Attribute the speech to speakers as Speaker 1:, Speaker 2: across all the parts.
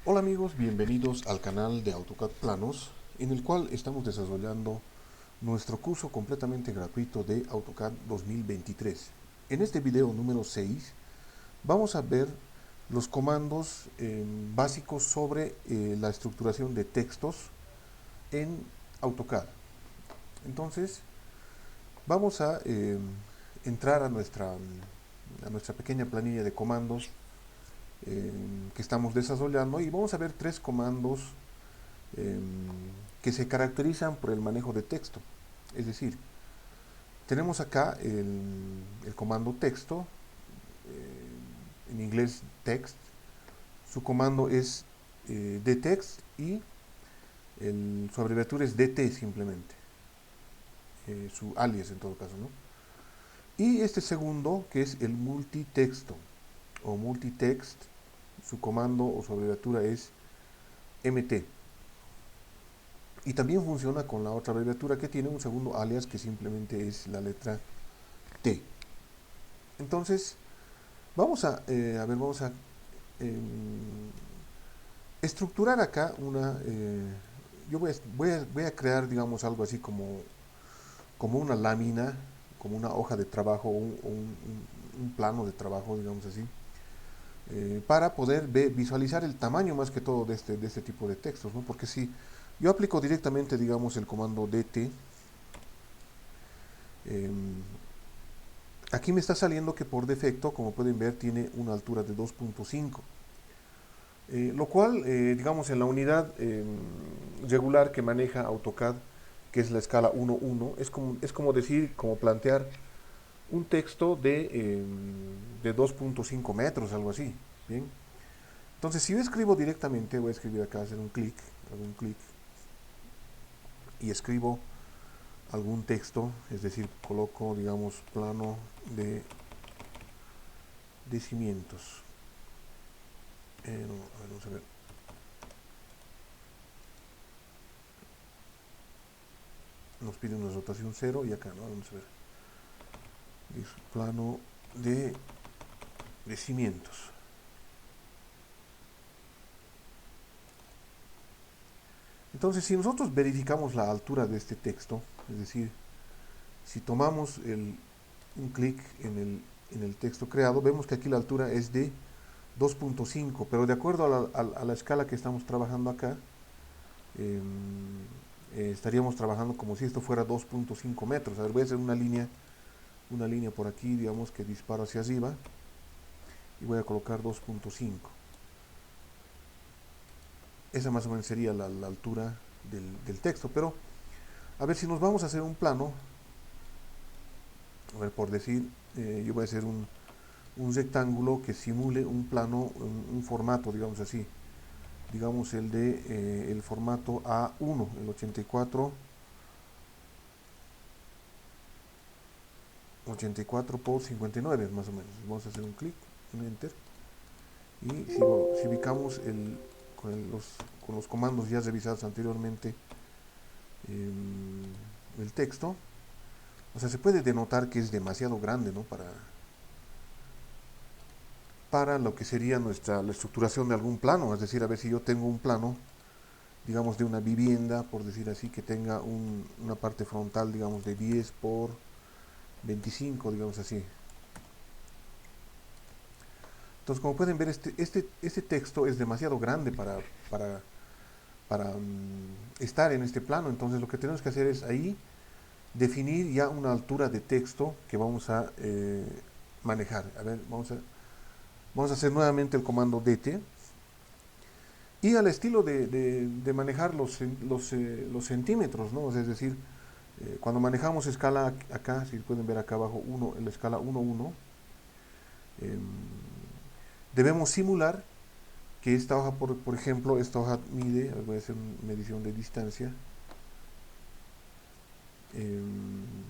Speaker 1: Hola amigos, bienvenidos al canal de AutoCAD Planos, en el cual estamos desarrollando nuestro curso completamente gratuito de AutoCAD 2023. En este video número 6 vamos a ver los comandos básicos sobre la estructuración de textos en AutoCAD. Entonces, vamos a entrar a nuestra pequeña planilla de comandos que estamos desarrollando y vamos a ver tres comandos eh, que se caracterizan por el manejo de texto. Es decir, tenemos acá el comando texto, en inglés text. Su comando es dtext y su abreviatura es dt simplemente, su alias en todo caso, ¿no? Y este segundo, que es el multitexto o multitext, su comando o su abreviatura es mt. Y también funciona con la otra abreviatura que tiene un segundo alias que simplemente es la letra T. Entonces, vamos a eh, estructurar acá yo voy a crear, digamos, algo así como una lámina, como una hoja de trabajo, un plano de trabajo, digamos así, para poder visualizar el tamaño más que todo de este tipo de textos, ¿no? Porque si yo aplico directamente, digamos, el comando dt, eh, aquí me está saliendo que por defecto, como pueden ver, tiene una altura de 2.5. Lo cual, digamos, en la unidad regular que maneja AutoCAD, que es la escala 1:1, es como decir, como plantear un texto de 2.5 metros, algo así. Bien. Entonces, si yo escribo directamente, voy a escribir acá, hacer hago un clic y escribo algún texto, es decir, coloco, digamos, plano de cimientos. No, a ver, vamos a ver. Nos pide una rotación cero y acá, ¿no? Vamos a ver. Plano de cimientos. Entonces, si nosotros verificamos la altura de este texto, es decir, si tomamos un clic en el texto creado, vemos que aquí la altura es de 2.5, pero de acuerdo a la escala que estamos trabajando acá, eh, estaríamos trabajando como si esto fuera 2.5 metros. A ver, voy a hacer una línea por aquí, digamos, que disparo hacia arriba y voy a colocar 2.5. Esa más o menos sería la altura del texto, pero a ver si nos vamos a hacer un plano, a ver, por decir, yo voy a hacer un rectángulo que simule un plano, un formato, digamos así, digamos el formato A1, el 84 por 59 más o menos. Vamos a hacer un clic, un enter, y si ubicamos con los comandos ya revisados anteriormente, eh, el texto, o sea, se puede denotar que es demasiado grande, ¿no? Para lo que sería la estructuración de algún plano. Es decir, a ver si yo tengo un plano, digamos, de una vivienda, por decir así, que tenga una parte frontal, digamos, de 10 por 25, digamos así. Entonces, como pueden ver, este texto es demasiado grande para, para estar en este plano. Entonces, lo que tenemos que hacer es ahí definir ya una altura de texto que vamos a manejar. A ver, vamos a hacer nuevamente el comando dt. Y al estilo de manejar los centímetros, ¿no? Es decir, cuando manejamos escala acá, si pueden ver acá abajo, en la escala 1:1, eh, debemos simular que esta hoja, por ejemplo, esta hoja mide, voy a hacer una medición de distancia, eh,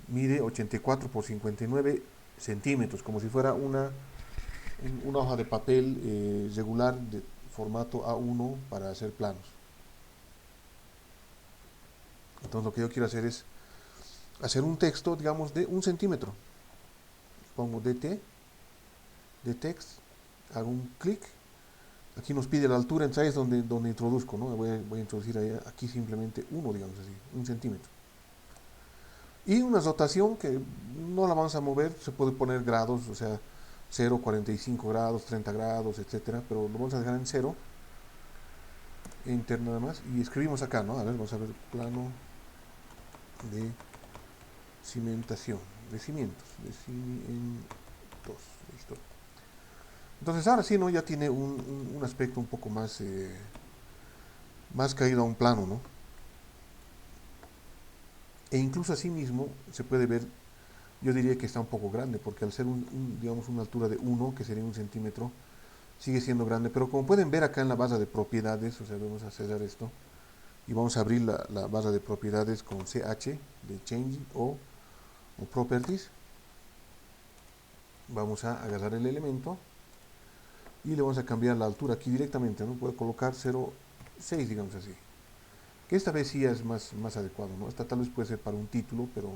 Speaker 1: mide 84 por 59 centímetros, como si fuera una hoja de papel regular de formato A1 para hacer planos. Entonces lo que yo quiero hacer es hacer un texto, digamos, de 1 centímetro. Pongo dt, de text, hago un clic Aquí nos pide la altura, entonces ahí es donde introduzco, ¿no? Voy a introducir aquí simplemente 1, digamos así, 1 centímetro. Y una rotación que no la vamos a mover, se puede poner grados, o sea, 0, 45 grados, 30 grados, etcétera, pero lo vamos a dejar en 0, enter nada más, y escribimos acá, ¿no? A ver, vamos a ver plano de cimentación, de cimientos, de cimientos, listo. Entonces ahora sí, ¿no? Ya tiene un aspecto un poco más caído a un plano, ¿no? E incluso así mismo se puede ver, yo diría que está un poco grande, porque al ser digamos una altura de 1, que sería 1 centímetro, sigue siendo grande, pero como pueden ver acá en la barra de propiedades, o sea, vamos a cerrar esto, y vamos a abrir la barra de propiedades con CH, de Change o Properties, vamos a agarrar el elemento, y le vamos a cambiar la altura aquí directamente, ¿no? Puedo colocar 0,6, digamos así, que esta vez sí es más adecuado, ¿no? Esta tal vez puede ser para un título, pero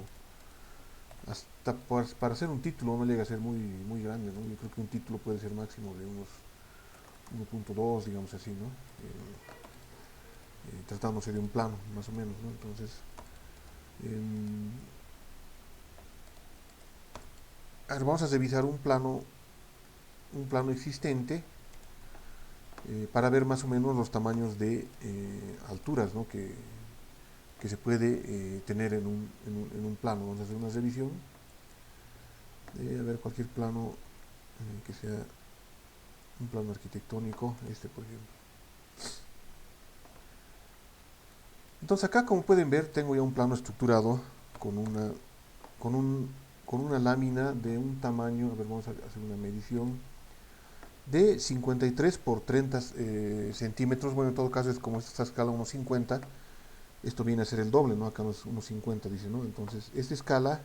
Speaker 1: hasta para hacer un título no llega a ser muy grande, ¿no? Yo creo que un título puede ser máximo de unos 1.2, digamos así, ¿no? Tratándose de un plano, más o menos, ¿no? Entonces, eh, a ver, vamos a revisar un plano existente para ver más o menos los tamaños de alturas, ¿no? que se puede tener en un plano. Vamos a hacer una revisión de a ver cualquier plano que sea un plano arquitectónico, este por ejemplo. Entonces acá, como pueden ver, tengo ya un plano estructurado con una, con un, con una lámina de un tamaño, a ver, vamos a hacer una medición, de 53 por 30 centímetros. Bueno, en todo caso es como esta escala 1.50, esto viene a ser el doble, ¿no? Acá no es 1.50, dice, ¿no? Entonces, esta escala,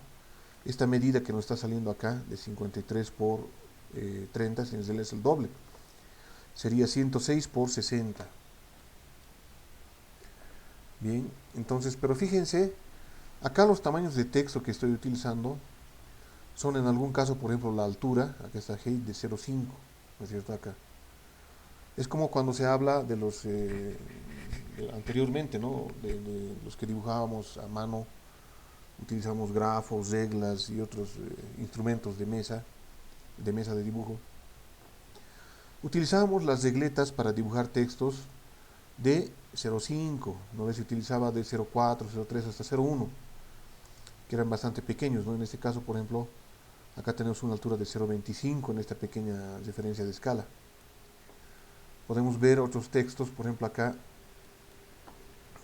Speaker 1: esta medida que nos está saliendo acá, de 53 por 30, es el doble. Sería 106 por 60. Bien, entonces, pero fíjense, acá los tamaños de texto que estoy utilizando son en algún caso, por ejemplo, la altura, acá está height de 0.5, ¿no es cierto? Acá. Es como cuando se habla de los, anteriormente, ¿no? De los que dibujábamos a mano, utilizamos grafos, reglas y otros instrumentos de mesa de dibujo. Utilizábamos las regletas para dibujar textos de 0.5, ¿no? Se utilizaba de 0.4, 0.3 hasta 0.1, que eran bastante pequeños, ¿no? En este caso, por ejemplo, acá tenemos una altura de 0.25 en esta pequeña referencia de escala. Podemos ver otros textos, por ejemplo acá,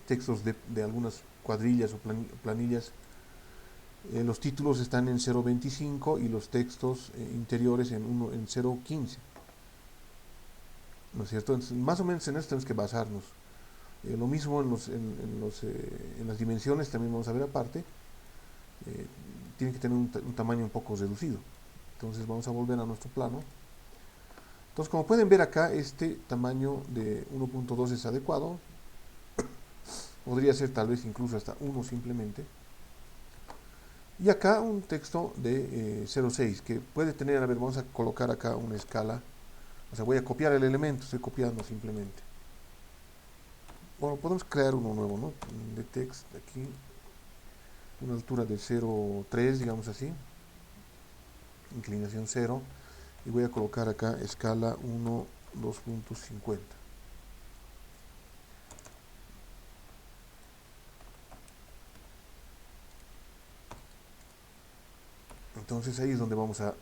Speaker 1: textos de algunas cuadrillas o planillas. Los títulos están en 0.25 y los textos interiores en 0.15. ¿No es cierto? Entonces, más o menos en esto tenemos que basarnos. Lo mismo en las dimensiones, también vamos a ver aparte, tiene que tener un tamaño un poco reducido. Entonces vamos a volver a nuestro plano. Entonces, como pueden ver acá, este tamaño de 1.2 es adecuado. Podría ser tal vez incluso hasta 1 simplemente. Y acá un texto de 0.6 que puede tener, a ver, vamos a colocar acá una escala. O sea, voy a copiar el elemento, estoy copiando simplemente. Bueno, podemos crear uno nuevo, ¿no? De text, aquí, una altura de 0.3, digamos así. Inclinación 0. Y voy a colocar acá escala 1, 2.50. Entonces ahí es donde vamos a,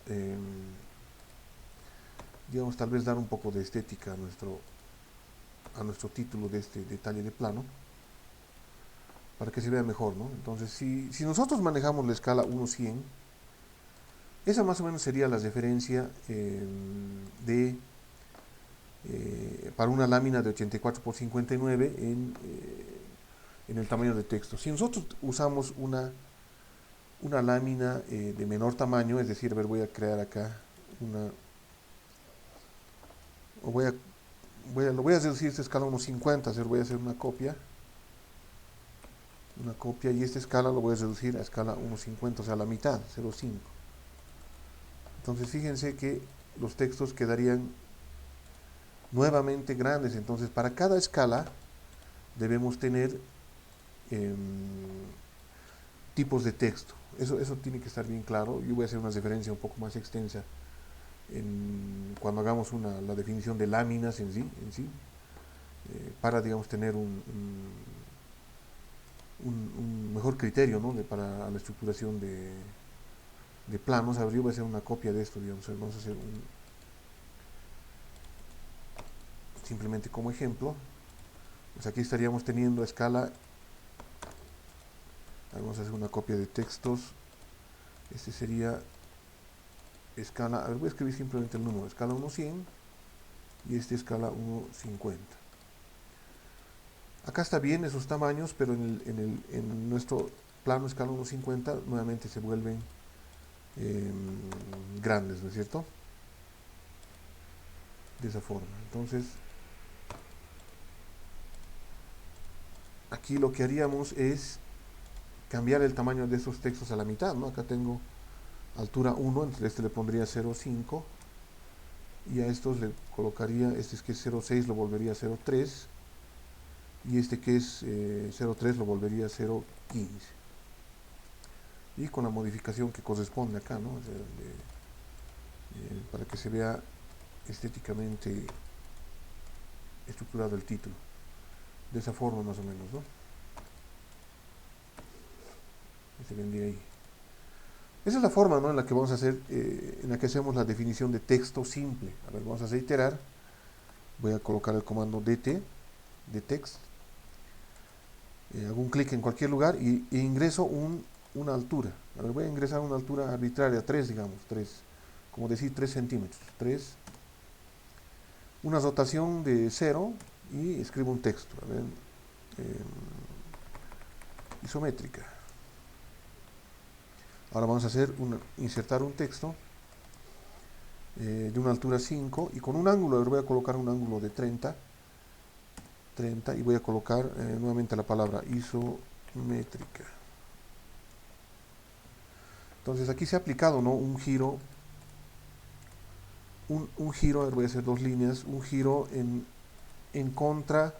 Speaker 1: digamos, tal vez dar un poco de estética a nuestro título de este detalle de plano, para que se vea mejor, ¿no? Entonces, si nosotros manejamos la escala 1:100, esa más o menos sería la referencia para una lámina de 84 por 59 en el tamaño de texto. Si nosotros usamos una lámina de menor tamaño, es decir, a ver, voy a crear acá una, o lo voy a reducir esta escala a 1.50, voy a hacer una copia, y esta escala lo voy a reducir a escala 1.50, o sea, la mitad, 0.5. Entonces fíjense que los textos quedarían nuevamente grandes. Entonces, para cada escala debemos tener tipos de texto. Eso tiene que estar bien claro. Yo voy a hacer una referencia un poco más extensa cuando hagamos la definición de láminas en sí, para, digamos, tener un mejor criterio, ¿no? Para la estructuración de planos. A ver, yo voy a hacer una copia de esto, digamos, vamos a hacer simplemente como ejemplo. Pues aquí estaríamos teniendo a escala, vamos a hacer una copia de textos. Este sería escala, a ver, voy a escribir simplemente el número, escala 1:100 y este escala 1:50. Acá está bien esos tamaños, pero en nuestro plano escala 1:50 nuevamente se vuelven grandes, ¿no es cierto? De esa forma. Entonces, aquí lo que haríamos es cambiar el tamaño de esos textos a la mitad, ¿no? Acá tengo altura 1, entonces este le pondría 0,5 y a estos le colocaría, este es que es 0,6 lo volvería a 0,3 y este que es 0,3 lo volvería a 0,15 y con la modificación que corresponde acá, ¿no? O sea, para que se vea estéticamente estructurado el título, de esa forma más o menos, ¿no? Se vendría ahí. Esa es la forma, ¿no?, en la que vamos a hacer, en la que hacemos la definición de texto simple. A ver, vamos a hacer iterar. Voy a colocar el comando dt, de text. Hago un clic en cualquier lugar e ingreso una altura. A ver, voy a ingresar una altura arbitraria, 3, digamos, 3, como decir 3 centímetros. 3, una rotación de 0 y escribo un texto. A ver, isométrica. Ahora vamos a hacer insertar un texto de una altura 5 y con un ángulo, voy a colocar un ángulo de 30 y voy a colocar nuevamente la palabra isométrica. Entonces aquí se ha aplicado, ¿no?, un giro, un giro, a ver, voy a hacer 2 líneas, un giro en contra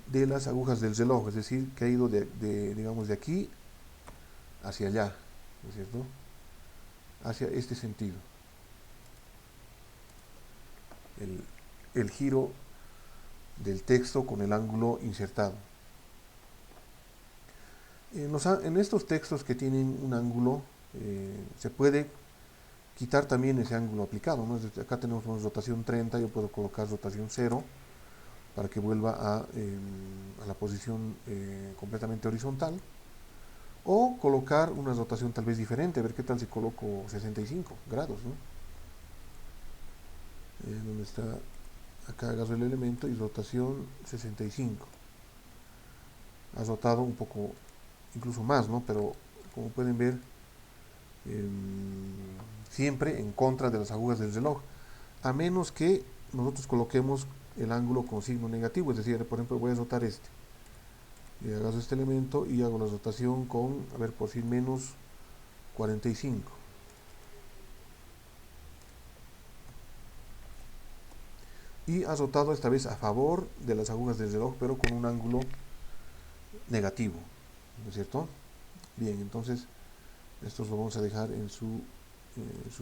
Speaker 1: de las agujas del reloj, es decir, que ha ido digamos, de aquí hacia allá, ¿no es cierto?, hacia este sentido. El giro del texto con el ángulo insertado. En estos textos que tienen un ángulo, se puede quitar también ese ángulo aplicado, ¿no? Desde acá tenemos una rotación 30, yo puedo colocar rotación 0 para que vuelva a la posición completamente horizontal, o colocar una rotación tal vez diferente, a ver qué tal si coloco 65 grados, ¿no? Donde está, acá agarro el elemento y rotación 65. Ha rotado un poco, incluso más, ¿no? Pero como pueden ver, siempre en contra de las agujas del reloj, a menos que nosotros coloquemos el ángulo con signo negativo, es decir, por ejemplo, voy a rotar este, y agarro este elemento y hago la rotación con, a ver, por decir, menos 45. Y ha rotado esta vez a favor de las agujas del reloj, pero con un ángulo negativo, ¿no es cierto? Bien, entonces estos lo vamos a dejar en su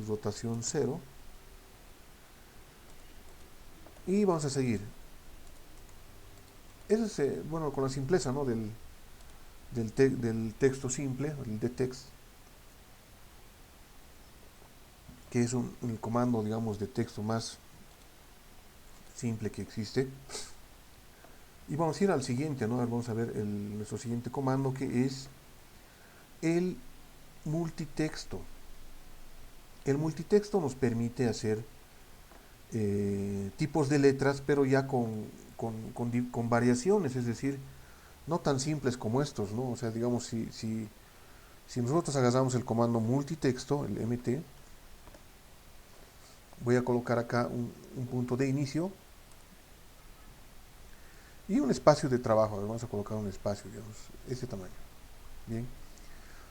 Speaker 1: rotación 0 y vamos a seguir. Eso es, bueno, con la simpleza, ¿no?, del texto simple, el dtext, que es el comando, digamos, de texto más simple que existe. Y vamos a ir al siguiente, ¿no? Vamos a ver nuestro siguiente comando, que es el multitexto. El multitexto nos permite hacer tipos de letras, pero ya con variaciones, es decir, no tan simples como estos, ¿no? O sea, digamos, si nosotros agarramos el comando multitexto, el mt, voy a colocar acá un punto de inicio y un espacio de trabajo. Vamos a colocar un espacio, digamos, este tamaño. Bien.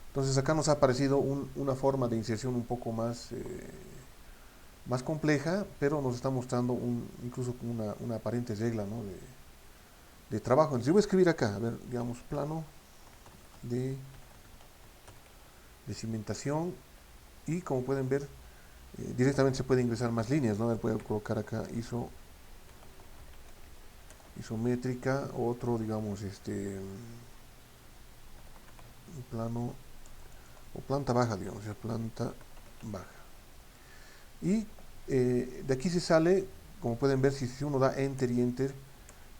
Speaker 1: Entonces acá nos ha aparecido una forma de inserción un poco más más compleja, pero nos está mostrando incluso una aparente regla, ¿no? de trabajo. Entonces yo voy a escribir acá, a ver, digamos, plano de, de cimentación, y como pueden ver, directamente se puede ingresar más líneas, ¿no? A ver, voy a colocar acá isométrica, otro, digamos, plano o planta baja, digamos, ya planta baja. Y de aquí se sale, como pueden ver, si uno da Enter y Enter,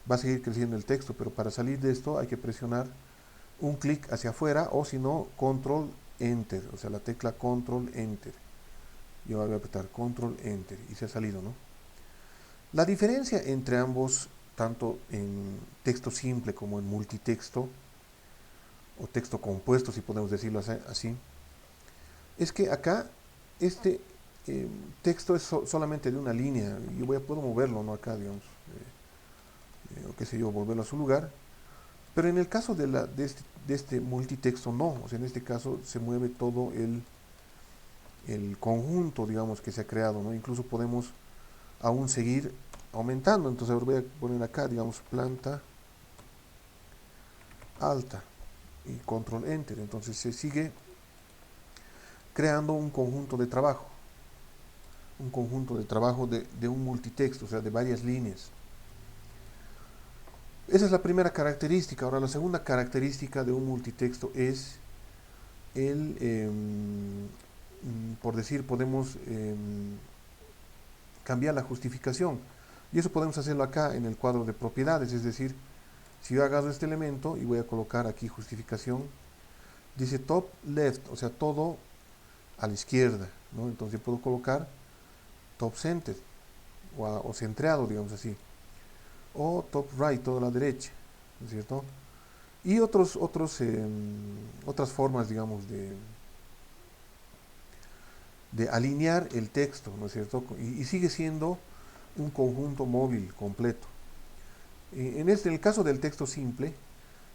Speaker 1: va a seguir creciendo el texto, pero para salir de esto hay que presionar un clic hacia afuera, o si no, Control Enter, o sea, la tecla Control Enter. Yo voy a apretar Control Enter y se ha salido, ¿no? La diferencia entre ambos, tanto en texto simple como en multitexto, o texto compuesto, si podemos decirlo así, es que acá este texto es solamente de una línea. Yo puedo moverlo, ¿no? Acá, digamos, o qué sé yo, volverlo a su lugar. Pero en el caso de este multitexto, no. O sea, en este caso se mueve todo el conjunto, digamos, que se ha creado, ¿no? Incluso podemos aún seguir aumentando. Entonces, ahora voy a poner acá, digamos, planta alta y control enter. Entonces se sigue creando un conjunto de trabajo. Un conjunto de trabajo de un multitexto, o sea, de varias líneas. Esa es la primera característica. Ahora, la segunda característica de un multitexto es por decir, podemos cambiar la justificación. Y eso podemos hacerlo acá en el cuadro de propiedades, es decir, si yo agarro este elemento y voy a colocar aquí justificación, dice top left, o sea, todo a la izquierda, ¿no? Entonces yo puedo colocar top center, o centrado, digamos así, o top right, todo a la derecha, ¿no es cierto? Y otras formas, digamos, de alinear el texto, ¿no es cierto? Y sigue siendo un conjunto móvil completo. En el caso del texto simple,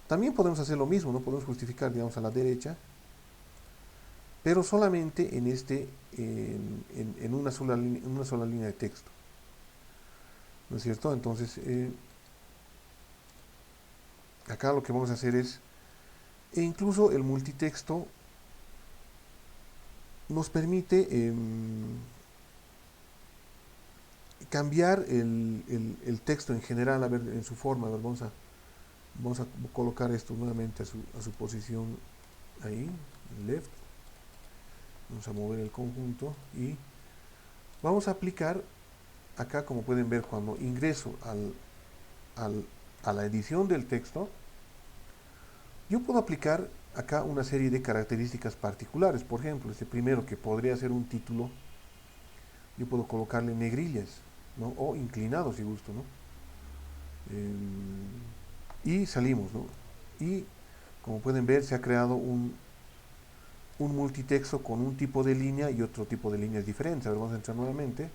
Speaker 1: también podemos hacer lo mismo, ¿no? Podemos justificar, digamos, a la derecha, pero solamente en una sola línea de texto, ¿no es cierto? Entonces, acá lo que vamos a hacer es, e incluso el multitexto nos permite cambiar el texto en general, a ver, en su forma. A ver, vamos a colocar esto nuevamente a su posición ahí, left. Vamos a mover el conjunto y vamos a aplicar acá, como pueden ver, cuando ingreso a la edición del texto, yo puedo aplicar acá una serie de características particulares. Por ejemplo, este primero, que podría ser un título, yo puedo colocarle negrillas, ¿no? O inclinado si gusto, ¿no? Y salimos, ¿no? Y como pueden ver, se ha creado un multitexto con un tipo de línea y otro tipo de líneas diferentes. A ver, vamos a entrar nuevamente.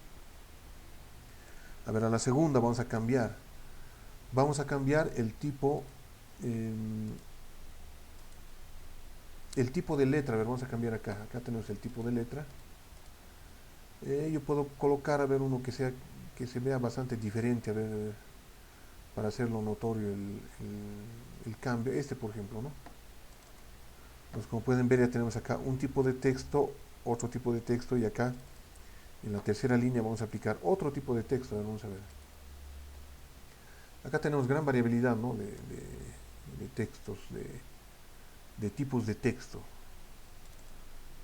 Speaker 1: A ver, a la segunda vamos a cambiar. Vamos a cambiar eh, el tipo de letra. A ver, vamos a cambiar acá. Acá tenemos el tipo de letra. Yo puedo colocar, a ver, uno que se vea bastante diferente, a ver, para hacerlo notorio el cambio. Este, por ejemplo, ¿no? Entonces, como pueden ver, ya tenemos acá un tipo de texto, otro tipo de texto, y acá en la tercera línea vamos a aplicar otro tipo de texto. A ver, vamos a ver. Acá tenemos gran variabilidad, ¿no? de textos, de tipos de texto,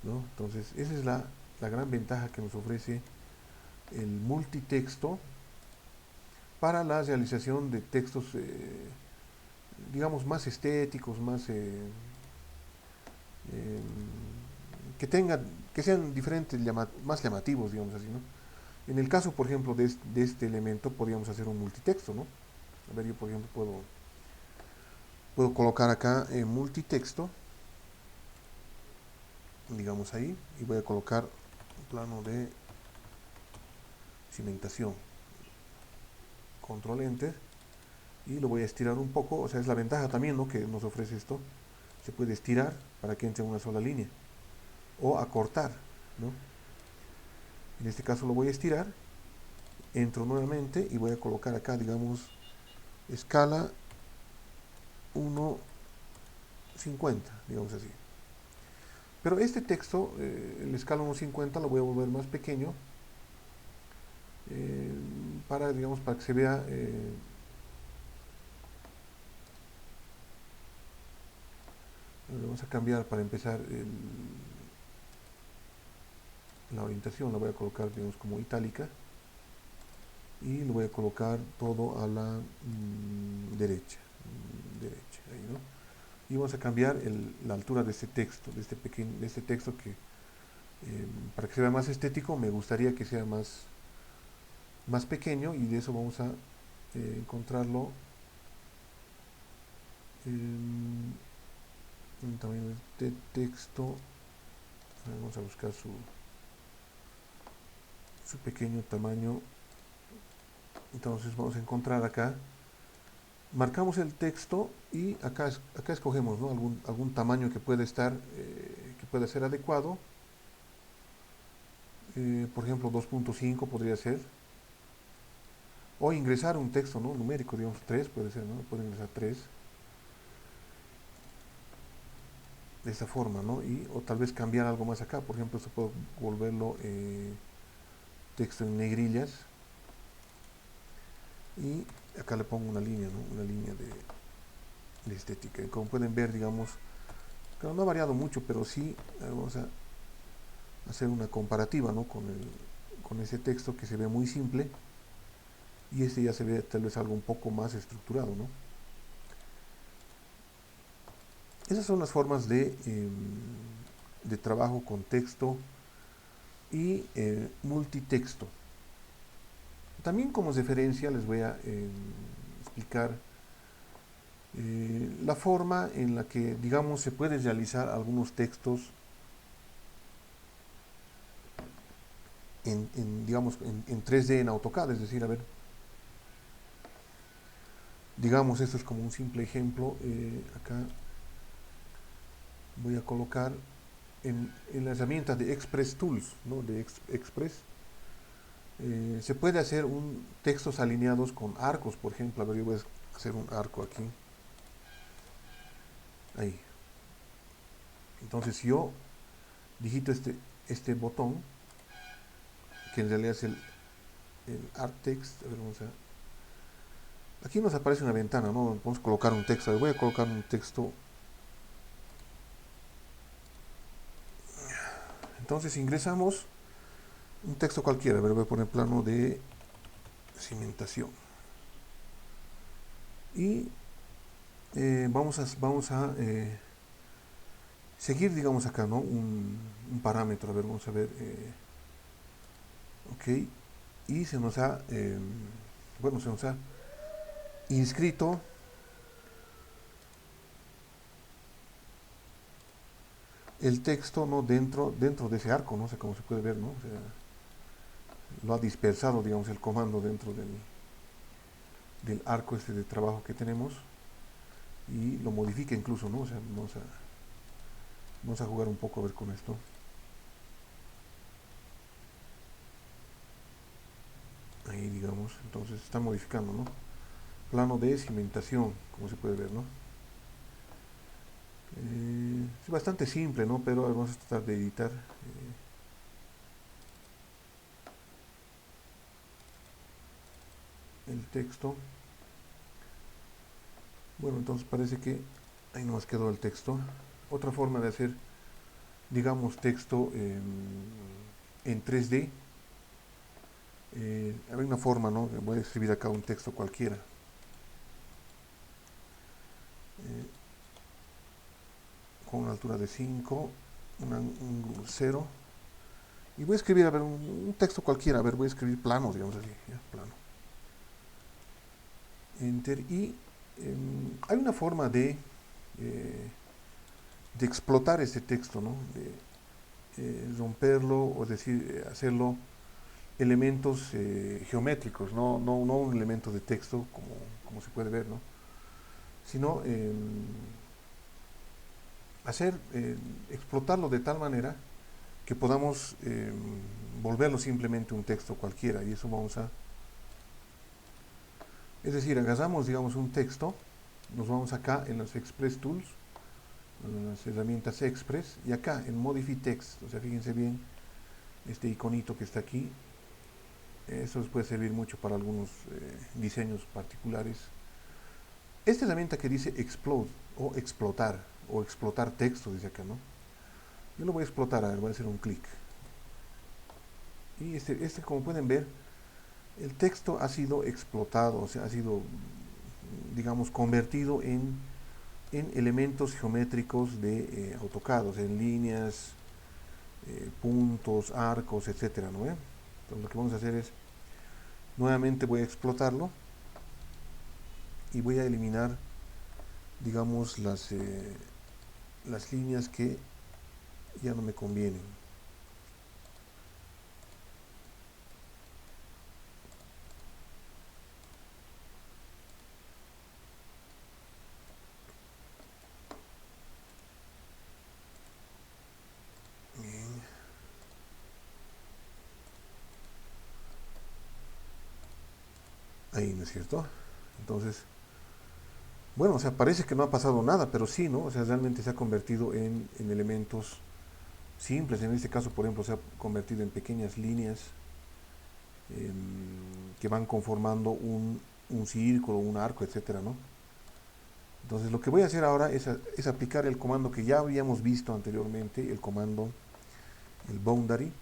Speaker 1: ¿no? Entonces, esa es la gran ventaja que nos ofrece el multitexto para la realización de textos, digamos, más estéticos, eh, que sean diferentes, más llamativos, digamos así, ¿no? En el caso, por ejemplo, de este elemento, podríamos hacer un multitexto, ¿no? A ver, yo, por ejemplo, puedo colocar acá multitexto, digamos ahí, y voy a colocar un plano de cimentación. Control Enter, y lo voy a estirar un poco. O sea, es la ventaja también, ¿no?, que nos ofrece esto. Se puede estirar para que entre en una sola línea, o acortar, ¿no? En este caso lo voy a estirar, entro nuevamente y voy a colocar acá, digamos, escala 1.50, digamos así. Pero este texto, el escala 1.50, lo voy a volver más pequeño eh, para, digamos, para que se vea. Vamos a cambiar para empezar la orientación, la voy a colocar, digamos, como itálica y lo voy a colocar todo a la derecha, ahí, ¿no? Y vamos a cambiar la altura de este texto, de este texto que para que se vea más estético me gustaría que sea más pequeño, y de eso vamos a encontrarlo en un tamaño de texto. Vamos a buscar su pequeño tamaño. Entonces vamos a encontrar acá, marcamos el texto y acá escogemos, ¿no?, algún tamaño que pueda estar, que pueda ser adecuado. Por ejemplo 2.5 podría ser, o ingresar un texto, ¿no?, numérico, digamos 3 puede ser, ¿no? Puede ingresar 3 de esta forma, ¿no? O tal vez cambiar algo más acá, por ejemplo esto puedo volverlo texto en negrillas y acá le pongo una línea, ¿no?, una línea de estética. Y como pueden ver, digamos, claro, no ha variado mucho, pero sí vamos a hacer una comparativa, ¿no?, con ese texto que se ve muy simple, y este ya se ve tal vez algo un poco más estructurado, ¿no? Esas son las formas de trabajo con texto y multitexto. También como referencia les voy a explicar la forma en la que, digamos, se puede realizar algunos textos digamos, en 3D en AutoCAD. Es decir, a ver, digamos, esto es como un simple ejemplo. Acá voy a colocar en la herramienta de Express Tools, ¿no?, de Express. Se puede hacer textos alineados con arcos, por ejemplo. A ver, yo voy a hacer un arco aquí. Ahí. Entonces, si yo digito este botón, que en realidad es el Art Text. A ver, aquí nos aparece una ventana, ¿no?, vamos a colocar un texto. A ver, voy a colocar un texto. Entonces ingresamos un texto cualquiera. A ver, voy a poner plano de cimentación. Y vamos a seguir, digamos, acá, ¿no?, un parámetro. A ver, vamos a ver. Ok. Y se nos ha, bueno, se nos ha inscrito el texto, ¿no?, dentro de ese arco, no sé cómo se puede ver, ¿no? O sea, lo ha dispersado, digamos, el comando dentro del arco este de trabajo que tenemos, y lo modifica incluso, ¿no? O sea, vamos a jugar un poco a ver con esto. Ahí, digamos, entonces está modificando, ¿no? Plano de cimentación, como se puede ver, ¿no? Es bastante simple, ¿no? Pero vamos a tratar de editar. El texto. Bueno, entonces parece que ahí nos quedó el texto. Otra forma de hacer, digamos, texto en 3D. Hay una forma, ¿no? Voy a escribir acá un texto cualquiera. Con una altura de 5, un 0. Y voy a escribir, a ver, un texto cualquiera. A ver, voy a escribir plano, digamos así. ¿Ya? Plano. Enter. Y hay una forma de explotar este texto, ¿no? De romperlo, o decir, hacerlo elementos geométricos, no un elemento de texto como se puede ver, ¿no? Sino explotarlo de tal manera que podamos volverlo simplemente un texto cualquiera, y eso vamos a, es decir, agarramos digamos un texto, nos vamos acá en los Express Tools, en las herramientas Express, y acá en Modify Text, o sea, fíjense bien este iconito que está aquí. Eso les puede servir mucho para algunos diseños particulares. Esta herramienta que dice Explode o explotar, o explotar texto, dice acá, ¿no? Yo lo voy a explotar, a ver, voy a hacer un clic. Y este, como pueden ver, el texto ha sido explotado, o sea, ha sido, digamos, convertido en elementos geométricos de AutoCAD, o sea, en líneas, puntos, arcos, etcétera, ¿no? Entonces lo que vamos a hacer es, nuevamente voy a explotarlo y voy a eliminar, digamos, las líneas que ya no me convienen. Bien. Ahí, ¿no es cierto? Entonces, bueno, o sea, parece que no ha pasado nada, pero sí, ¿no? O sea, realmente se ha convertido en elementos simples. En este caso, por ejemplo, se ha convertido en pequeñas líneas que van conformando un círculo, un arco, etcétera, ¿no? Entonces, lo que voy a hacer ahora es aplicar el comando que ya habíamos visto anteriormente, el comando, el boundary,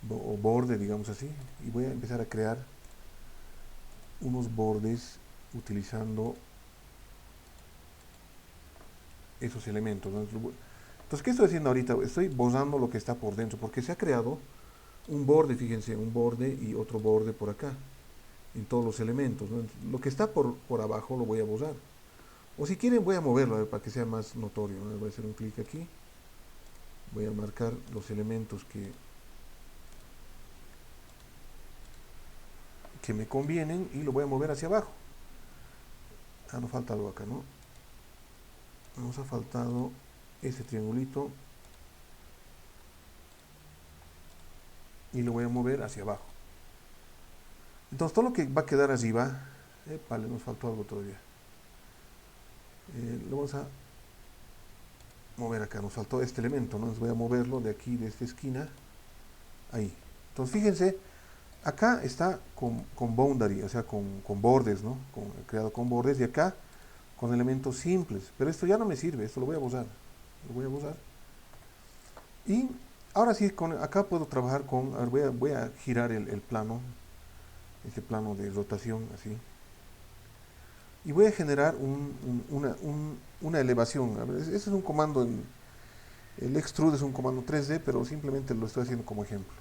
Speaker 1: o borde, digamos así, y voy a empezar a crear unos bordes utilizando esos elementos, ¿no? Entonces, ¿qué estoy haciendo ahorita? Estoy borrando lo que está por dentro, porque se ha creado un borde, fíjense, un borde y otro borde por acá, en todos los elementos, ¿no? Lo que está por abajo lo voy a borrar. O si quieren voy a moverlo, a ver, para que sea más notorio, ¿no? Voy a hacer un clic aquí, voy a marcar los elementos que me convienen y lo voy a mover hacia abajo. Ah, nos falta algo acá, ¿no? Nos ha faltado ese triangulito y lo voy a mover hacia abajo. Entonces todo lo que va a quedar arriba, vale, nos faltó algo todavía. Lo vamos a mover acá, nos faltó este elemento, ¿no? Entonces voy a moverlo de aquí, de esta esquina, ahí. Entonces fíjense, acá está con boundary, o sea, con bordes, ¿no? Creado con bordes, y acá con elementos simples. Pero esto ya no me sirve, esto lo voy a borrar. Lo voy a borrar. Y ahora sí, acá puedo trabajar con, a ver, voy a girar el plano, este plano de rotación, así. Y voy a generar una elevación. A ver, ese es un comando, el extrude es un comando 3D, pero simplemente lo estoy haciendo como ejemplo.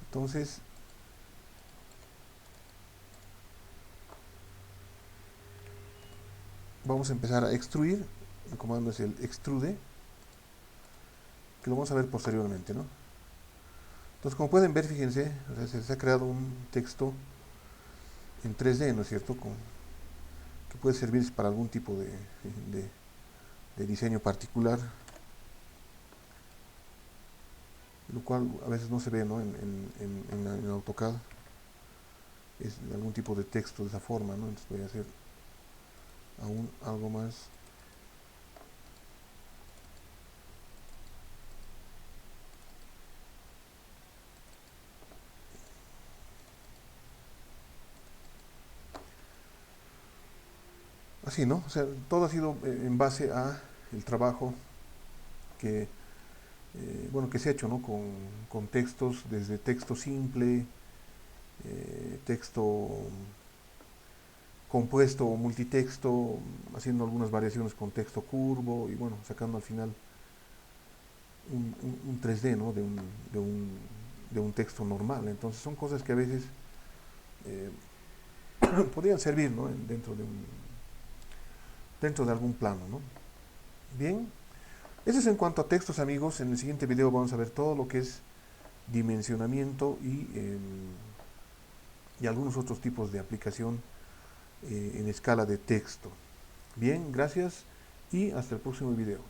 Speaker 1: Entonces, vamos a empezar a extruir. El comando es el extrude, que lo vamos a ver posteriormente, ¿no? Entonces, como pueden ver, fíjense, o sea, se ha creado un texto en 3D, ¿no es cierto? Que puede servir para algún tipo de diseño particular, lo cual a veces no se ve, ¿no? En AutoCAD. Es algún tipo de texto de esa forma, ¿no? Entonces voy a hacer aún algo más. Así, ¿no? O sea, todo ha sido en base a el trabajo que, bueno, que se ha hecho, ¿no? Con textos, desde texto simple, texto compuesto o multitexto, haciendo algunas variaciones con texto curvo y bueno, sacando al final un 3D, ¿no? De un texto normal. Entonces son cosas que a veces eh, podrían servir, ¿no? Dentro de algún plano, ¿no? Bien, eso es en cuanto a textos, amigos. En el siguiente video vamos a ver todo lo que es dimensionamiento y algunos otros tipos de aplicación en escala de texto. Bien, gracias y hasta el próximo video.